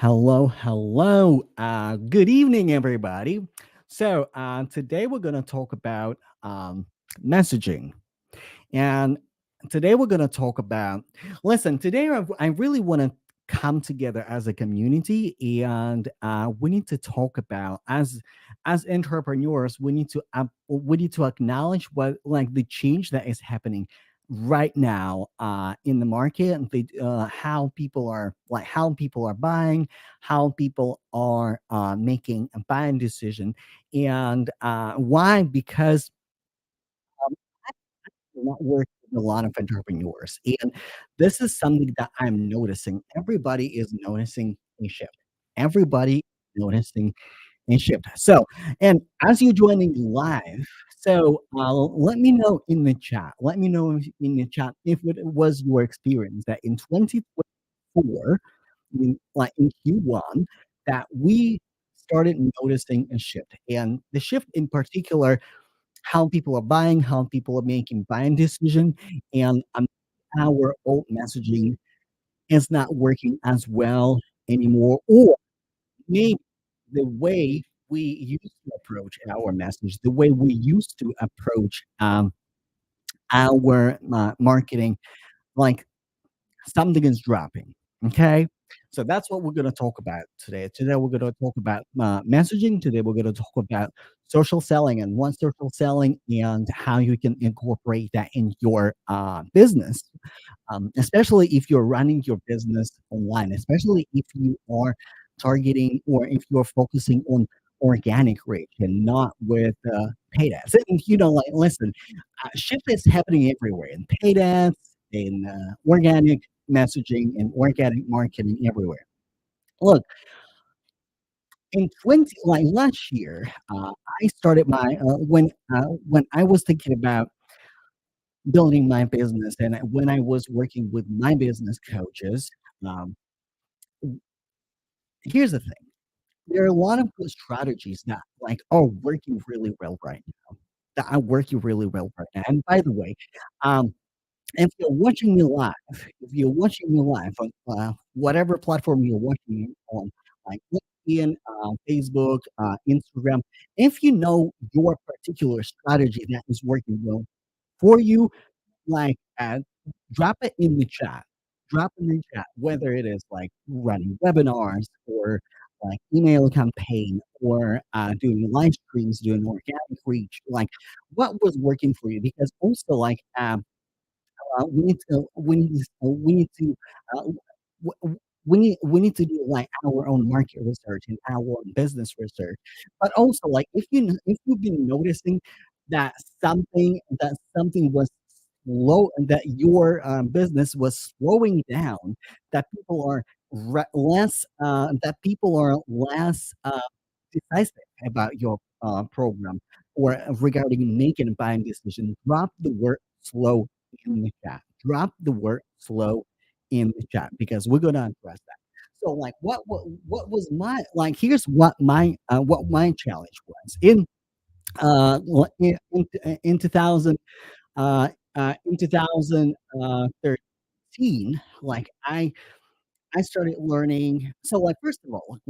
Hello, hello. Good evening, everybody. Today we're going to talk about messaging. And today we're going to talk about, listen, today I really want to come together as a community and we need to talk about as entrepreneurs we need to acknowledge what like the change that is happening right now in the market and how people are buying, how people are making a buying decision, and why because not work with a lot of entrepreneurs. And this is something that I'm noticing. Everybody is noticing a shift. Everybody noticing a shift. So, and as you're joining live, let me know in the chat. Let me know in the chat if it was your experience that in 2024, in Q1, that we started noticing a shift. And the shift in particular, how people are buying, how people are making buying decision, and our old messaging is not working as well anymore, or maybe the way we used to approach our message, the way we used to approach our marketing, like something is dropping. Okay. So that's what we're going to talk about today. Today, we're going to talk about messaging. Today, we're going to talk about social selling and what social selling and how you can incorporate that in your business, especially if you're running your business online, especially if you are targeting or if you're focusing on organic reach and not with paid ads. And like, listen, shift is happening everywhere in paid ads, in organic messaging, and organic marketing everywhere. Look, in 20 like last year, I started my when I was thinking about building my business and when I was working with my business coaches. um, Here's the thing. There are a lot of good strategies that are working really well right now. That are working really well right now. And by the way, um, if you're watching me live, if you're watching me live on whatever platform you're watching it on, like LinkedIn, Facebook, Instagram, if you know your particular strategy that is working well for you, like, drop it in the chat. Drop in the chat, whether it is like running webinars or like email campaign or doing live streams, doing organic reach, like what was working for you? Because also we need to uh, w- w- we need to do like our own market research and our own business research. But also, like if you've been noticing that something was slow, that your business was slowing down, that people are less decisive about your program or regarding making a buying decision, drop the word slow in the chat. Drop the word slow in the chat because we're gonna address that. So, like, what was my like? Here's what my challenge was in 2000 in 2013. Like I started learning. So, first of all,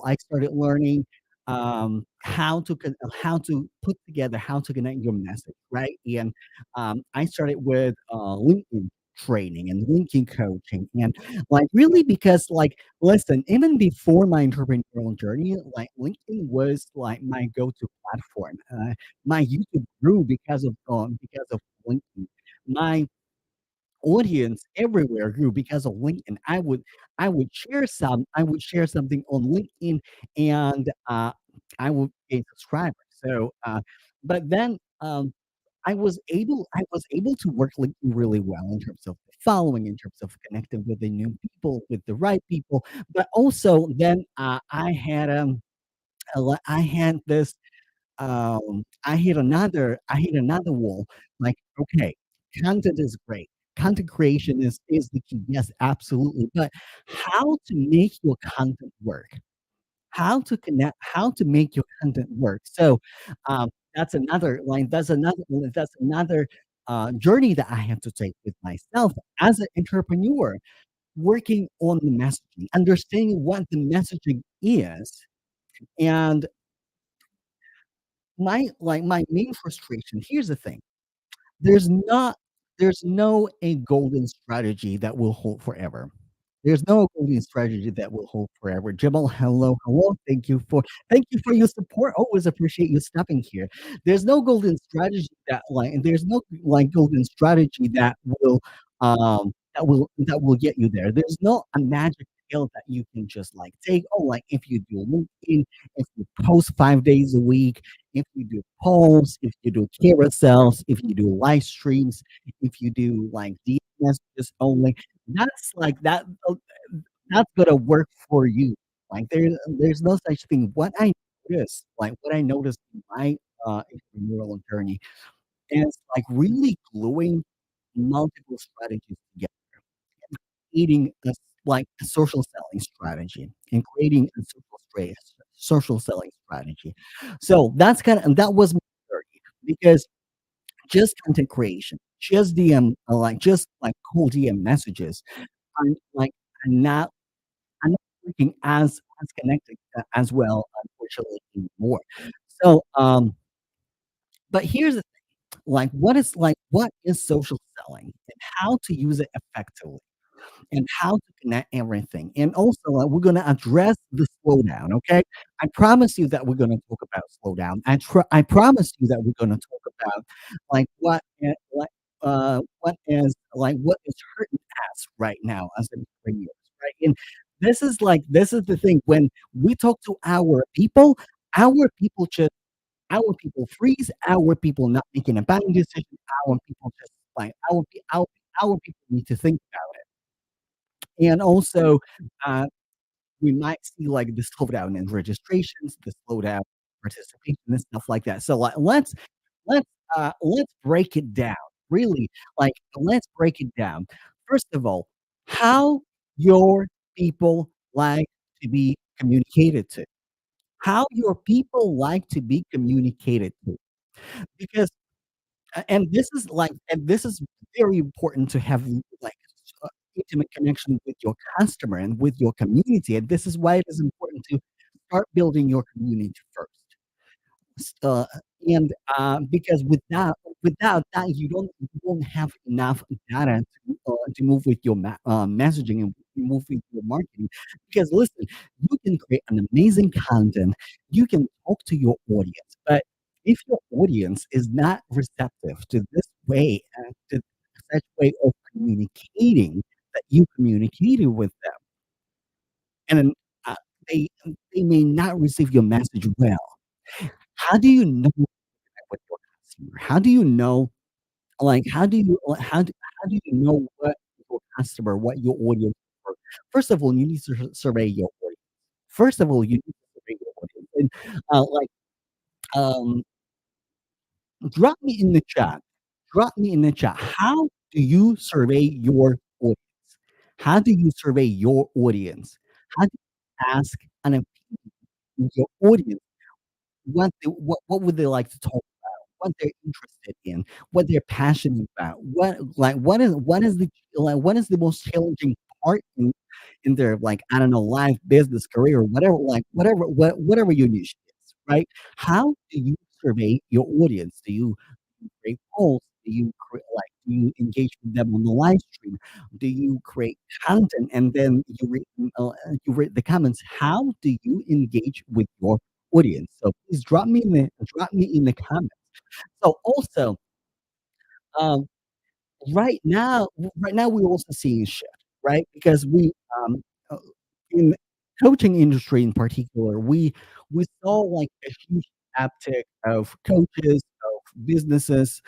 I started learning how to put together, how to connect your message, right? And I started with LinkedIn training and LinkedIn coaching, and like really because like listen, even before my entrepreneurial journey, like LinkedIn was like my go-to platform. My YouTube grew because of LinkedIn. My audience everywhere grew because of LinkedIn. I would share something on LinkedIn and I would gain subscribers. But then I was able to work LinkedIn really well in terms of following, in terms of connecting with the new people, with the right people. But also then I had this I hit another wall. Like, okay, content is great. Content creation is the key. Yes, absolutely. But how to make your content work? How to make your content work? So that's another journey that I have to take with myself as an entrepreneur. working on the messaging, understanding what the messaging is, and my main frustration here's the thing, there's not there's no a golden strategy that will hold forever. There's no golden strategy that will hold forever. Jamal, hello, hello. Thank you for your support. Always appreciate you stepping here. There's no golden strategy and there's no golden strategy that will get you there. There's no a magic pill that you can just take. Oh, if you do LinkedIn, if you post 5 days a week, if you do polls, if you do carousels, if you do live streams, if you do DM messages only, that's like that that's gonna work for you. There's no such thing. What I noticed in my entrepreneurial journey is really gluing multiple strategies together, creating a social selling strategy and creating a social selling strategy. So that was my journey because just content creation, just cold DM messages, I'm like I'm not I'm not working as connected as well, unfortunately, anymore. So, but here's the what is social selling and how to use it effectively and how to connect everything. And also, we're gonna address the slowdown, okay? I promise you that we're gonna talk about slowdown. I promise you that we're gonna talk about like what is hurting us right now as entrepreneurs, right? And this is the thing when we talk to our people just our people freeze, our people not making a buying decision, our people just our people need to think about it. And also, uh, we might see the slowdown in registrations, the slowdown in participation and stuff like that. So let's let's break it down. Really, let's break it down. First of all, how your people like to be communicated to. How your people like to be communicated to. Because and this is very important to have intimate connection with your customer and with your community, and this is why it is important to start building your community first. S and, because without that, you don't have enough data to move with your messaging and move with your marketing. Because listen, you can create an amazing content, you can talk to your audience, but if your audience is not receptive to this way, to such way of communicating that you communicated with them, and then, uh, they they may not receive your message well. How do you know with your customer? How do you know, how do you know what your customer, what your audience for? First of all, you need to survey your audience. First of all, you need to survey your audience, and, um, drop me in the chat. Drop me in the chat. How do you survey your audience? How do you survey your audience? How do you ask an your audience what would they like to talk what they're interested in, what they're passionate about, what is the most challenging part in their I don't know, life, business, career, whatever, whatever your niche is, right? How do you survey your audience? Do you create polls? Do you engage with them on the live stream? Do you create content and then you read the comments? How do you engage with your audience? So please drop me in the comments. So also, um, right now we're also seeing a shift, right? Because uh, in coaching industry in particular, we saw a huge uptick of coaches, of businesses,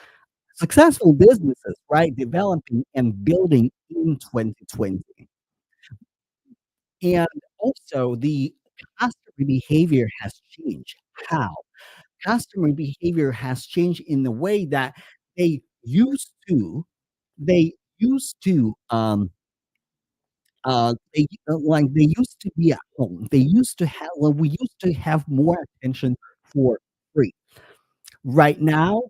successful businesses, right, developing and building in 2020. And also the customer behavior has changed. How? Customer behavior has changed in the way that they used to they used to, they used to be at home. They used to have we used to have more attention for free. Right now,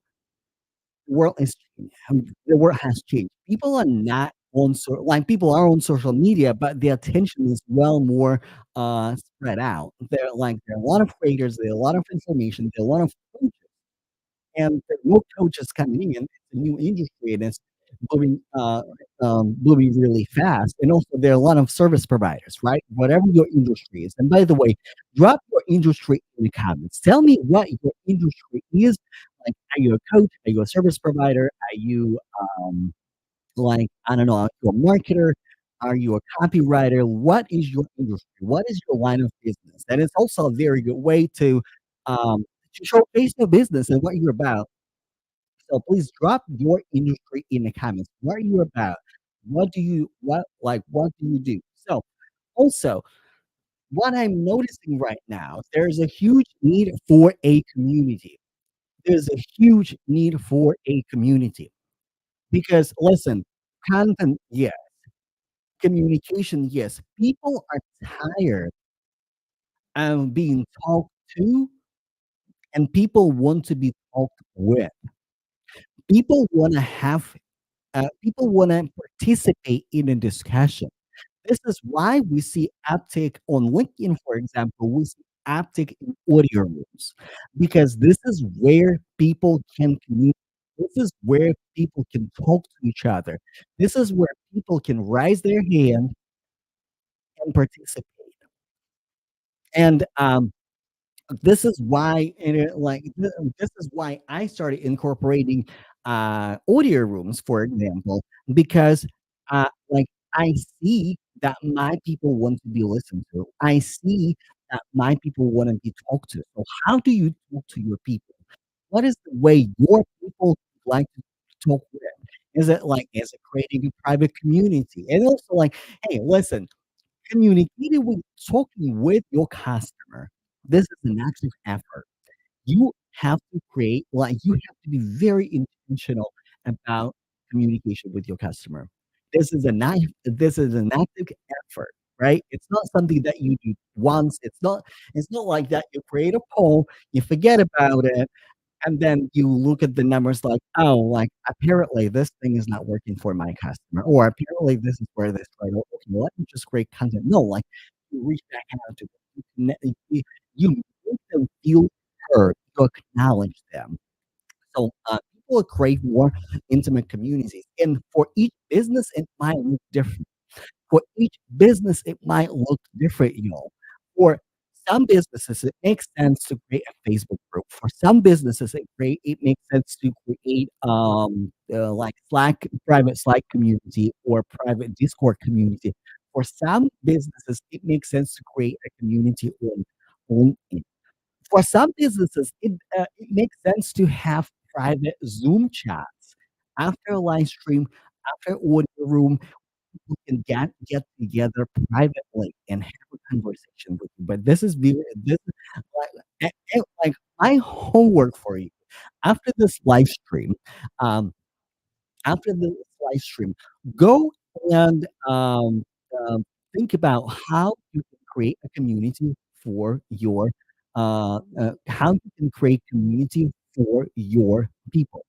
the world has changed. The world has changed. People are not like people are on social media, but the attention is well more spread out. There are a lot of creators, there are a lot of information, there are a lot of coaches, and there are more coaches coming in. It's a new industry and it's booming booming really fast. And also there are a lot of service providers, right? Whatever your industry is. And by the way, drop your industry in the comments. Tell me what your industry is. Like, are you a coach? Are you a service provider? Are you like, I don't know, are you a marketer? Are you a copywriter? What is your industry? What is your line of business? And it's also a very good way to showcase your business and what you're about. So please drop your industry in the comments. What are you about? What do you do? So also, what I'm noticing right now, there's a huge need for a community. There's a huge need for a community because listen, content, yeah, communication, yes. People are tired of being talked to and people want to be talked with. People want to have people want to participate in a discussion. This is why we see uptick on LinkedIn, for example. We see uptick in audio rooms because this is where people can communicate. This is where people can talk to each other. This is where people can raise their hand and participate. And this is why this is why I started incorporating audio rooms, for example, because like I see that my people want to be listened to. I see that my people want to be talked to. So how do you talk to your people? What is the way your people like to talk with? Is it creating a private community? And also like, hey, listen, communicating with talking with your customer, this is an active effort. You have to create you have to be very intentional about communication with your customer. This is an active effort, right? It's not something that you do once. It's not like that you create a poll, you forget about it, and then you look at the numbers like, "Oh, like, apparently this thing is not working for my customer," or apparently this is where this right, okay, let me just create content. No, like, you reach back out to them, you make them feel heard, you acknowledge them. So, people crave more intimate communities, and for each business, it might look different. For each business, it might look different, you know. For some businesses, it makes sense to create a Facebook group. For some businesses, it makes sense to create like Slack, private Slack community or private Discord community. For some businesses, it makes sense to create a community on for some businesses, it makes sense to have private Zoom chats after a live stream, after audio room, people can get together privately and have a conversation with you. But this is like my homework for you after this live stream. Um, after this live stream, go and think about how you can create a community for your how you can create community for your people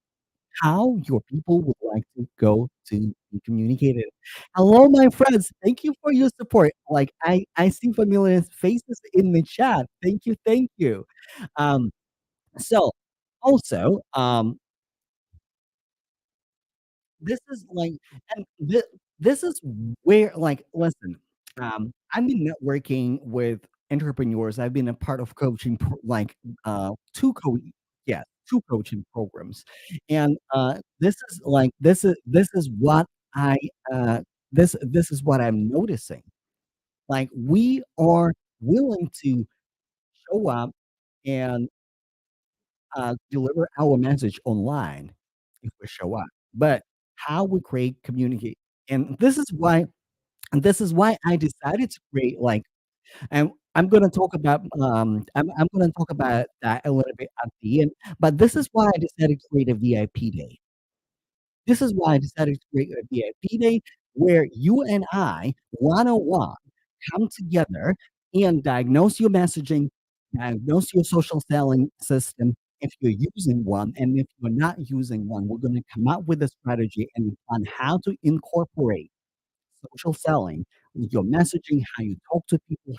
how your people would like to go to be communicated. Hello, my friends. Thank you for your support. Like I see familiar faces in the chat. Thank you, thank you. Um, so also, this is like, and this is where like, listen, I've been networking with entrepreneurs. I've been a part of coaching, 2 yeah, 2 coaching programs, and, this is what I, this is what I'm noticing. Like, we are willing to show up and deliver our message online if we show up. But how we create communicate and this is why I decided to create like and I'm gonna talk about that a little bit at the end, but this is why I decided to create a VIP day. This is why I decided to create a VIP day where you and I, one-on-one, come together and diagnose your messaging, diagnose your social selling system if you're using one, and if you're not using one, we're gonna come up with a strategy and on how to incorporate. social selling, your messaging, how you talk to people,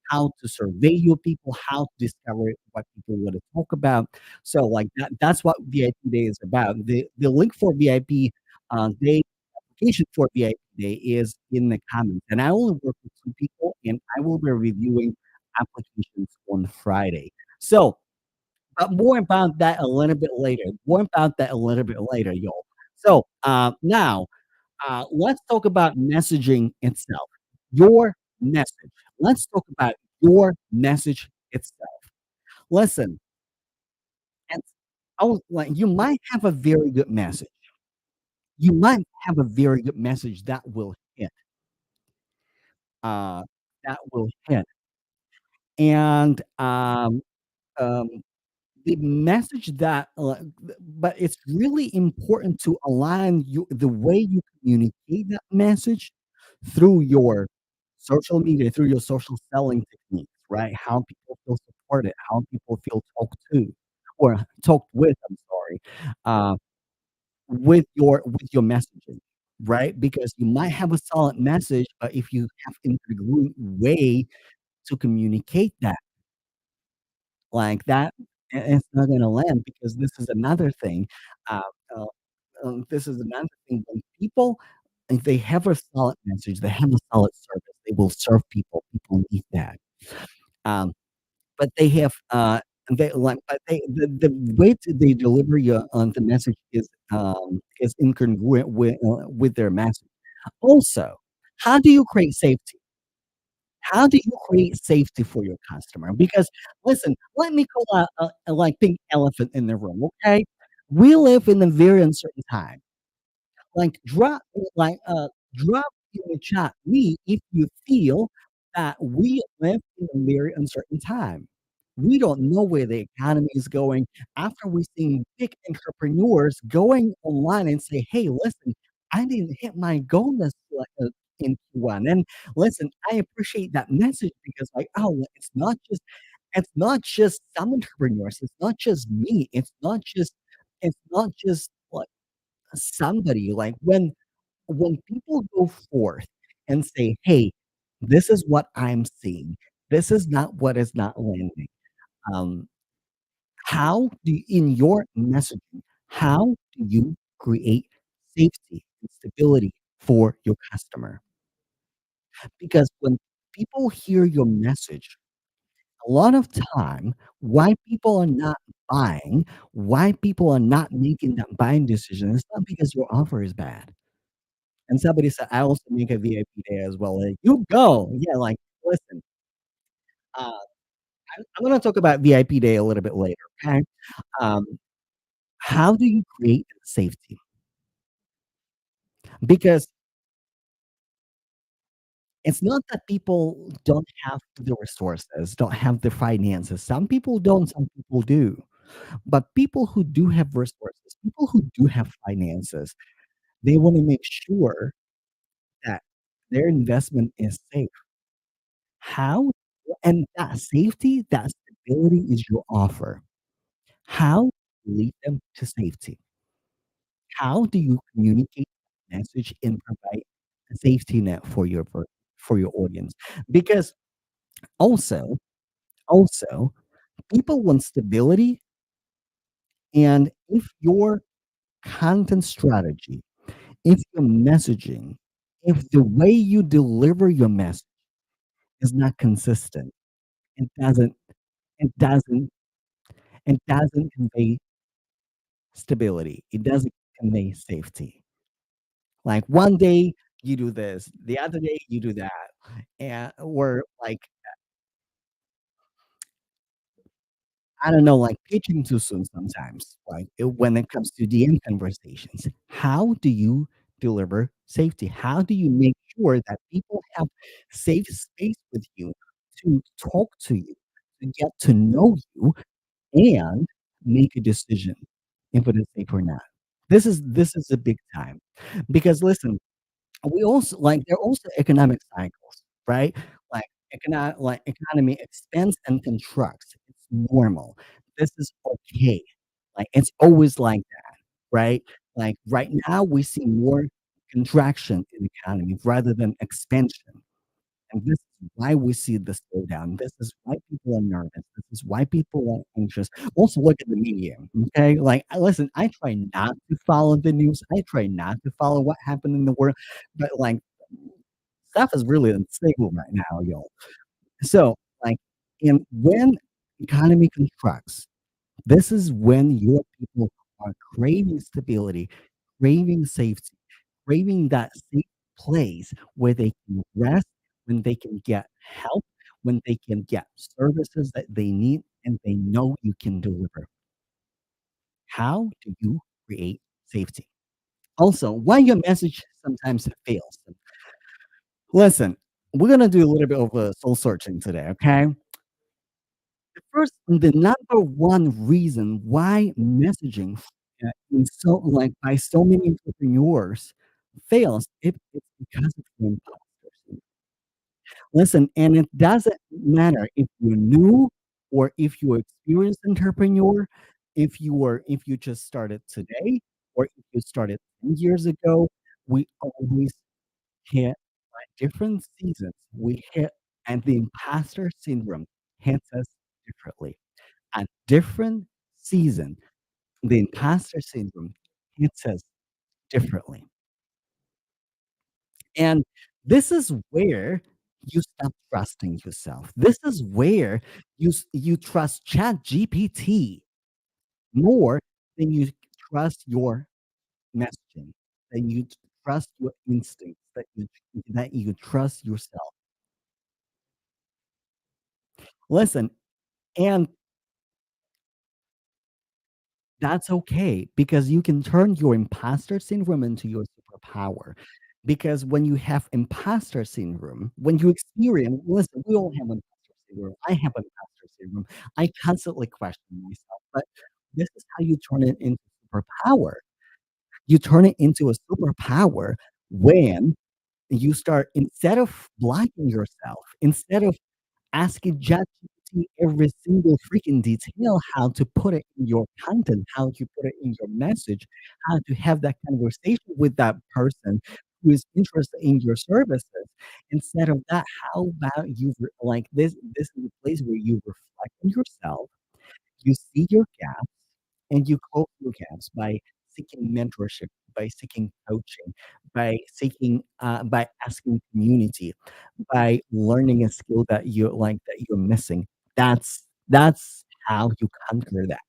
how to survey your people, how to discover what people want to talk about. So, like, that's what VIP Day is about. The link for VIP Day, application for VIP Day is in the comments, and I only work with 2 people, and I will be reviewing applications on Friday. So, but more about that a little bit later. More about that a little bit later, y'all. So, now, let's talk about messaging itself. Your message. Let's talk about your message itself. Listen, and like, you might have a very good message. You might have a very good message uh, that will hit, and, um the message that, but it's really important to align the way you communicate that message through your social media, through your social selling techniques, right? How people feel supported, how people feel talked to or talked with, I'm sorry, uh, with your messaging, right? Because you might have a solid message, but if you have incongruent way to communicate that like that, it's not gonna land because this is another thing, uh, uh, this is another thing when people if they have a solid message, they have a solid service, they will serve people, people need that, um, but they have, they like but the way they deliver you on the message is incongruent with their message. Also, how do you create safety? How do you create safety for your customer? Because listen, let me call a like big elephant in the room, okay? We live in a very uncertain time. Like drop in the chat me if you feel that we live in a very uncertain time. We don't know where the economy is going. After we've seen big entrepreneurs going online and say, "Hey, listen, I didn't hit my goal this in Q1." And listen, I appreciate that message because like, oh, it's not just some entrepreneurs. It's not just me. It's not just like somebody like when people go forth and say, "Hey, this is what I'm seeing. This is not what is not landing." Um, how do you, in your messaging, how do you create safety and stability for your customer? Because when people hear your message, a lot of time, why people are not buying, why people are not making that buying decision, it's not because your offer is bad. And somebody said, "I also make a VIP day as well." Like, you go. Yeah, like, listen, uh, I'm gonna talk about VIP day a little bit later, okay? Um, how do you create safety? Because it's not that people don't have the resources, don't have the finances. Some people don't, some people do. But people who do have resources, people who do have finances, they wanna make sure that their investment is safe. How? And that safety, that stability is your offer. How do you lead them to safety? How do you communicate that message and provide a safety net for your audience? Because also, also, people want stability, and if your content strategy, if your messaging, if the way you deliver your message is not consistent, it doesn't it doesn't it doesn't convey stability. It doesn't convey safety. Like one day you do this, the other day you do that, and or like I don't know, like pitching too soon sometimes. Like when it comes to DM conversations, how do you deliver safety? How do you make sure that people have safe space with you to talk to you, to get to know you, and make a decision if it is safe or not? This is a big time because listen, we also like there are also economic cycles, right? Like economy expands and contracts. It's normal. This is okay. Like it's always like that, right? Like right now we see more. contraction in the economy rather than expansion. And this is why we see the slowdown. This is why people are nervous. This is why people are anxious. Also, look at the media. Okay, like listen, I try not to follow the news. I try not to follow what happened in the world, but like stuff is really unstable right now, y'all. So, like, and when economy contracts, this is when your people are craving stability, craving safety, craving that safe place where they can rest, when they can get help, when they can get services that they need and they know you can deliver. How do you create safety? Also, why your message sometimes fails. Listen, we're gonna do a little bit of soul searching today, okay? The number one reason why messaging in so like by so many entrepreneurs fails, it's because of the imposter syndrome. Listen, and it doesn't matter if you're new or if you're experienced entrepreneur, if you just started today or if you started 10 years ago, we always hit by different seasons. We hit and the imposter syndrome hits us differently. At different season, the imposter syndrome hits us differently. And this is where you stop trusting yourself. This is where you trust ChatGPT more than you trust your messaging, than you trust your instincts, that you trust yourself. Listen, and that's okay because you can turn your imposter syndrome into your superpower. Because when you have imposter syndrome, when you experience, listen, we all have imposter syndrome. I have imposter syndrome. I constantly question myself, but this is how you turn it into superpower. You turn it into a superpower when you start, instead of blocking yourself, instead of asking ChatGPT every single freaking detail, how to put it in your content, how to put it in your message, how to have that conversation with that person who is interested in your services. Instead of that, how about you like this is a place where you reflect on yourself, you see your gaps, and you close your gaps by seeking mentorship, by seeking coaching, by asking community, by learning a skill that you're missing. That's how you conquer that.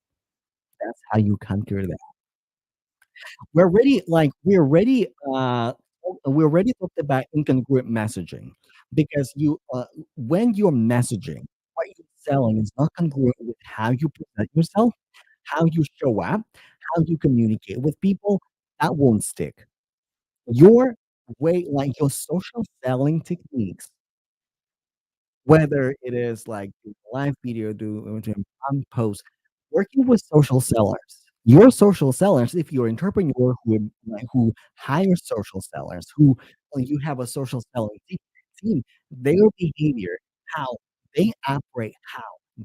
That's how you conquer that. We already talked about incongruent messaging because when you're messaging, what you're selling is not congruent with how you present yourself, how you show up, how you communicate with people, that won't stick. Your your social selling techniques, whether it is like doing a live video, doing post, working with social sellers. Your social sellers, if you're an entrepreneur who hires social sellers, who you have a social selling team, their behavior, how they operate, how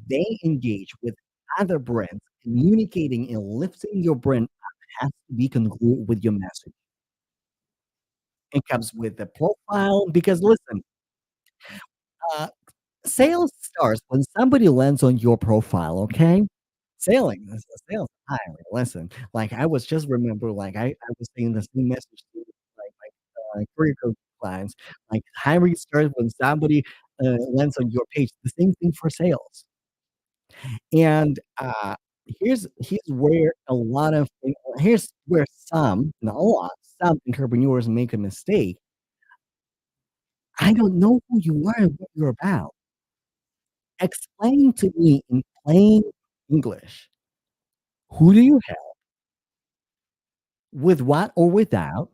they engage with other brands, communicating and lifting your brand up has to be congruent with your message. It comes with the profile because listen, uh, sales starts when somebody lands on your profile, okay? Sales high. Listen, like, I was just remember, like, I was saying the same message to, career coach clients, like, hiring starts when somebody, lands on your page. The same thing for sales. And, here's where here's where some, not a lot, some entrepreneurs make a mistake. I don't know who you are and what you're about. Explain to me in plain English, who do you help, with what or without?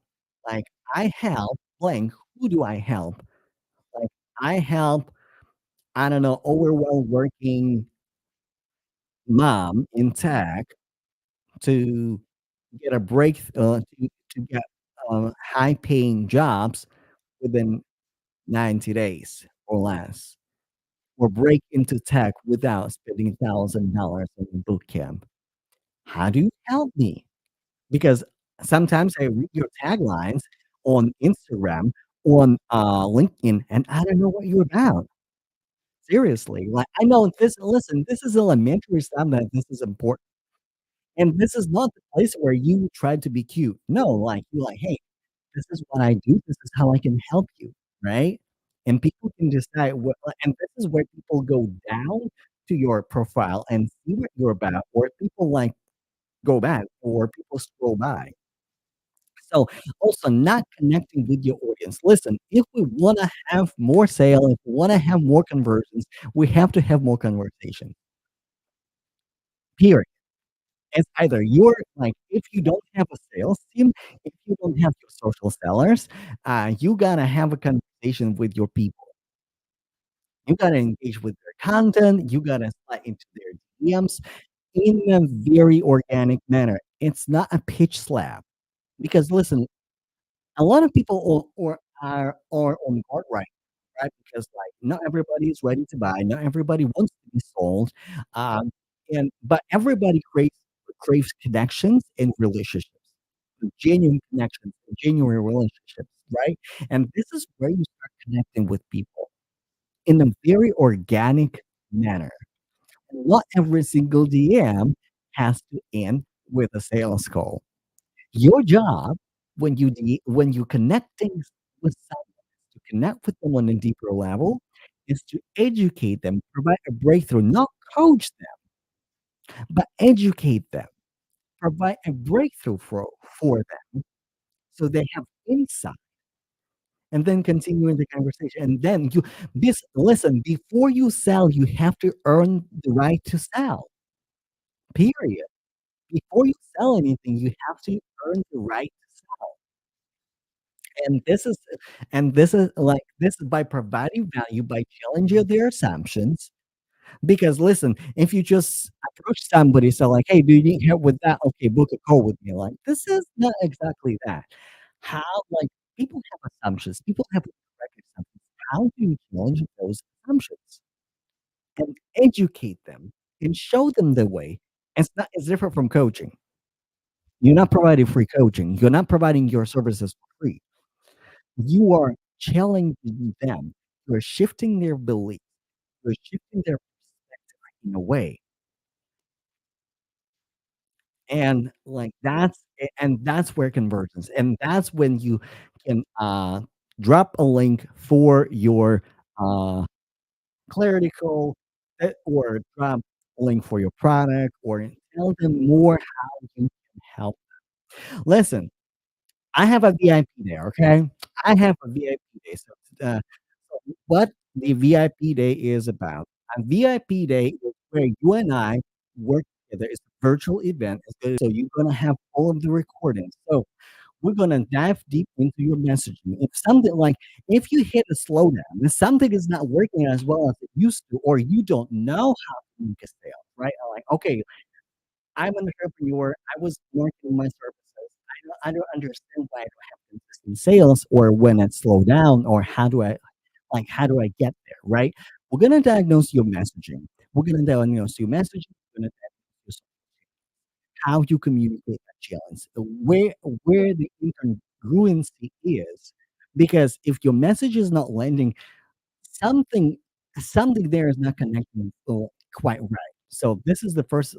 Like, I help blank, who do I help? Like, I help, I don't know, overwhelmed working mom in tech to get a break to get, high paying jobs within 90 days or less, or break into tech without spending $1,000 in boot camp. How do you help me? Because sometimes I read your taglines, on Instagram, on, LinkedIn, and I don't know what you're about. Seriously, like, I know this listen, this is elementary stuff that this is important, and this is not the place where you try to be cute. No, like, you're like, "Hey, this is what I do, this is how I can help you," right? And people can decide what and this is where people go down to your profile and see what you're about, or people, like, go back, or people scroll by. So, also not connecting with your audience. Listen, if we wanna have more sale, if we wanna have more conversions, we have to have more conversation, period. It's either you're like, if you don't have a sales team, if you don't have your social sellers, you gotta have a conversation with your people. You gotta engage with their content, you gotta slide into their DMs in a very organic manner. It's not a pitch slap, because listen, a lot of people are on guard right? Because, like, not everybody is ready to buy, not everybody wants to be sold, um, but everybody craves connections and relationships, genuine connections and genuine relationships, right? And this is where you start connecting with people in a very organic manner. And not every single DM has to end with a sales call. Your job when you connect things with someone, to connect with them on a deeper level, is to educate them, provide a breakthrough, not coach them, but educate them, provide a breakthrough for them so they have insight, and then continuing the conversation. And then listen, before you sell, you have to earn the right to sell, period. Before you sell anything, you have to earn the right to sell. And this is by providing value, by challenging their assumptions. Because listen, if you just approach somebody, so like, "Hey, do you need help with that? Okay, book a call with me." Like, this is not exactly that. How like, people have assumptions, people have correct assumptions. How do you challenge those assumptions and educate them and show them the way? It's different from coaching. You're not providing free coaching. You're not providing your services for free. You are challenging them. You're shifting their belief. You're shifting their perspective in a way, and, like, that's where conversions, and that's when you can, drop a link for your, uh, clarity call, or drop a link for your product, or tell them more how you can help. Listen, I have a VIP day, okay? I have a VIP day, so what the VIP day is about. A VIP day is where you and I work together. It's a virtual event, so you're gonna have all of the recordings. So we're gonna dive deep into your messaging. If you hit a slowdown, if something is not working as well as it used to, or you don't know how to make a sale, right? Like, okay, I'm an entrepreneur. I was marketing my services. I don't understand why I don't have consistent sales, or when it slow down, or how do I get there, right? We're gonna diagnose your messaging. We're gonna diagnose your messaging. We're gonna diagnose how you communicate that challenge, where the incongruency is, because if your message is not landing, something something there is not connecting, quite right. So this is the first,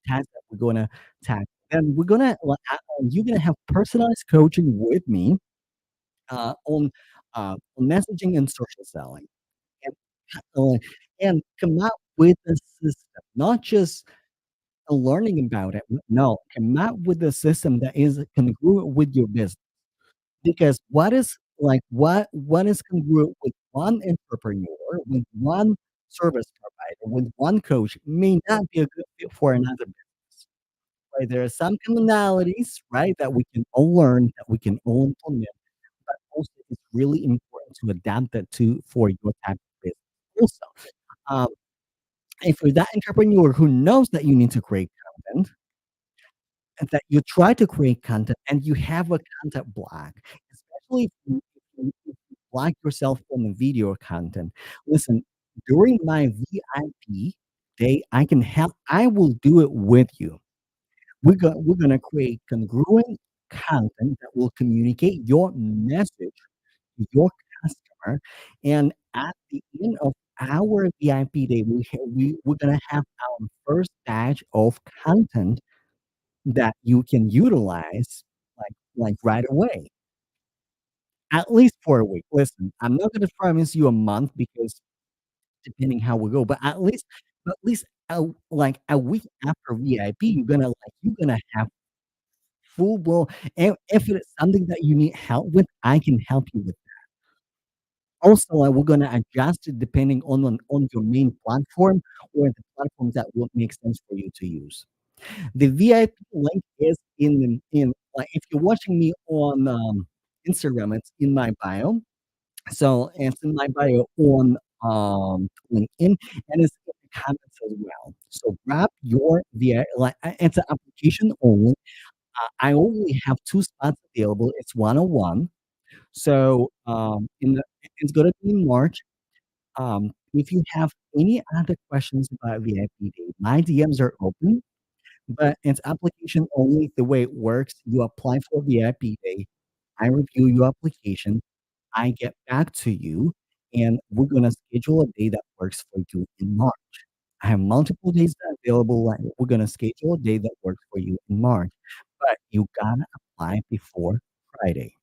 task that we're gonna tackle. And we're gonna like, you're gonna have personalized coaching with me, on, on messaging and social selling, and, uh, and come up with a system, not just learning about it. No, come up with a system that is congruent with your business. Because what is congruent with one entrepreneur, with one service provider, with one coach may not be a good fit for another business, right? There are some commonalities, right, that we can all learn, that we can all implement, but also it's really important to adapt that to for your type of business. Also, um, if you're that entrepreneur who knows that you need to create content, and that you try to create content and you have a content block, especially if you block yourself from the video content. Listen, during my VIP day, I will do it with you. We're gonna create congruent content that will communicate your message to your customer, and at the end of our VIP day, we're gonna have our first batch of content that you can utilize, right away, at least for a week. Listen, I'm not gonna promise you a month because depending how we go, but at least a week after VIP, you're gonna have full blown. And if it's something that you need help with, I can help you with. Also, we're gonna adjust it depending on your main platform or the platforms that will make sense for you to use. The VIP link is if you're watching me on, Instagram, it's in my bio. So, it's in my bio on, LinkedIn, and it's in the comments as well. So grab your it's an application only. I only have 2 spots available. It's one-on-one. So, it's gonna be in March. If you have any other questions about VIP Day, my DMs are open, but it's application only. The way it works, you apply for VIP Day, I review your application, I get back to you, and we're gonna schedule a day that works for you in March. I have multiple days that are available, we're gonna schedule a day that works for you in March, but you gotta apply before Friday.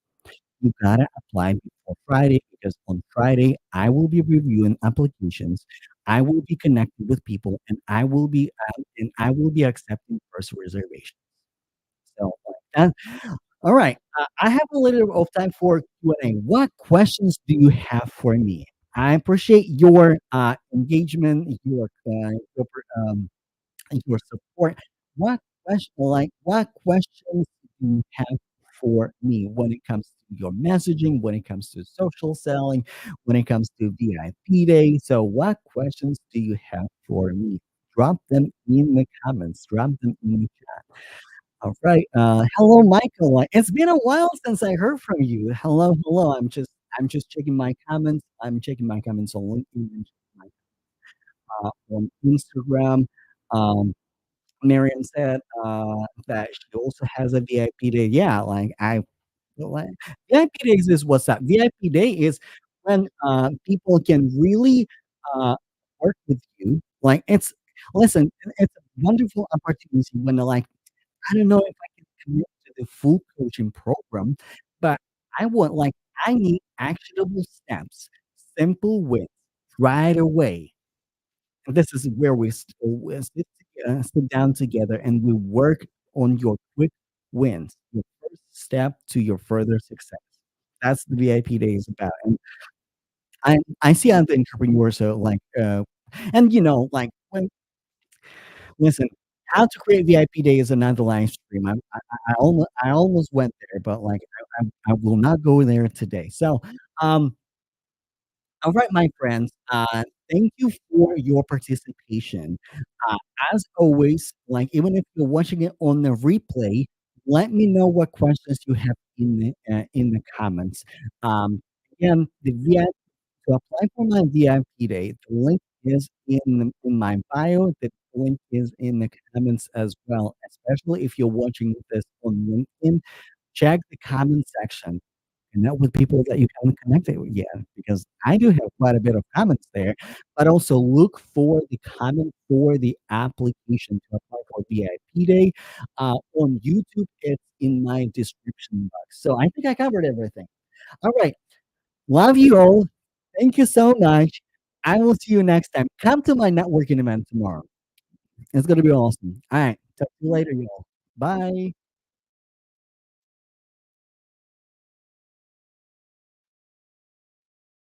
You gotta apply before Friday because on Friday, I will be reviewing applications. I will be connecting with people, and I will be accepting first reservations. So, like that. All right, I have a little bit of time for Q&A. What questions do you have for me? I appreciate your, engagement, your support. What questions do you have for me when it comes to your messaging, when it comes to social selling, when it comes to VIP day? So what questions do you have for me? Drop them in the comments. Drop them in the chat. All right. Hello, Michael. It's been a while since I heard from you. Hello, hello. I'm just checking my comments. I'm checking my comments on LinkedIn, and checking on Instagram. Um, Miriam said, that she also has a VIP day. Yeah, like, VIP days is what's up. VIP day is when, people can really, uh, work with you. It's a wonderful opportunity when they're like, "I don't know if I can commit to the full coaching program, but I need actionable steps, simple wins right away." This is where we sit down together and we work on your quick wins, your first step to your further success. That's the VIP day is about. And I see other entrepreneurs, so and when listen, how to create VIP day is another live stream. I almost went there, but I will not go there today. So, um, all right, my friends, thank you for your participation. Uh, as always, even if you're watching it on the replay, let me know what questions you have in the comments. Um, Again, the VIP to apply for my VIP day, the link is in my bio. The link is in the comments as well. Especially if you're watching this on LinkedIn, check the comment section. Connect with people that you haven't connected with yet, because I do have quite a bit of comments there, but also look for the comment for the application to apply for VIP Day. On YouTube, it's in my description box. So I think I covered everything. All right. Love you all. Thank you so much. I will see you next time. Come to my networking event tomorrow. It's gonna be awesome. All right. Talk to you later, y'all. Bye.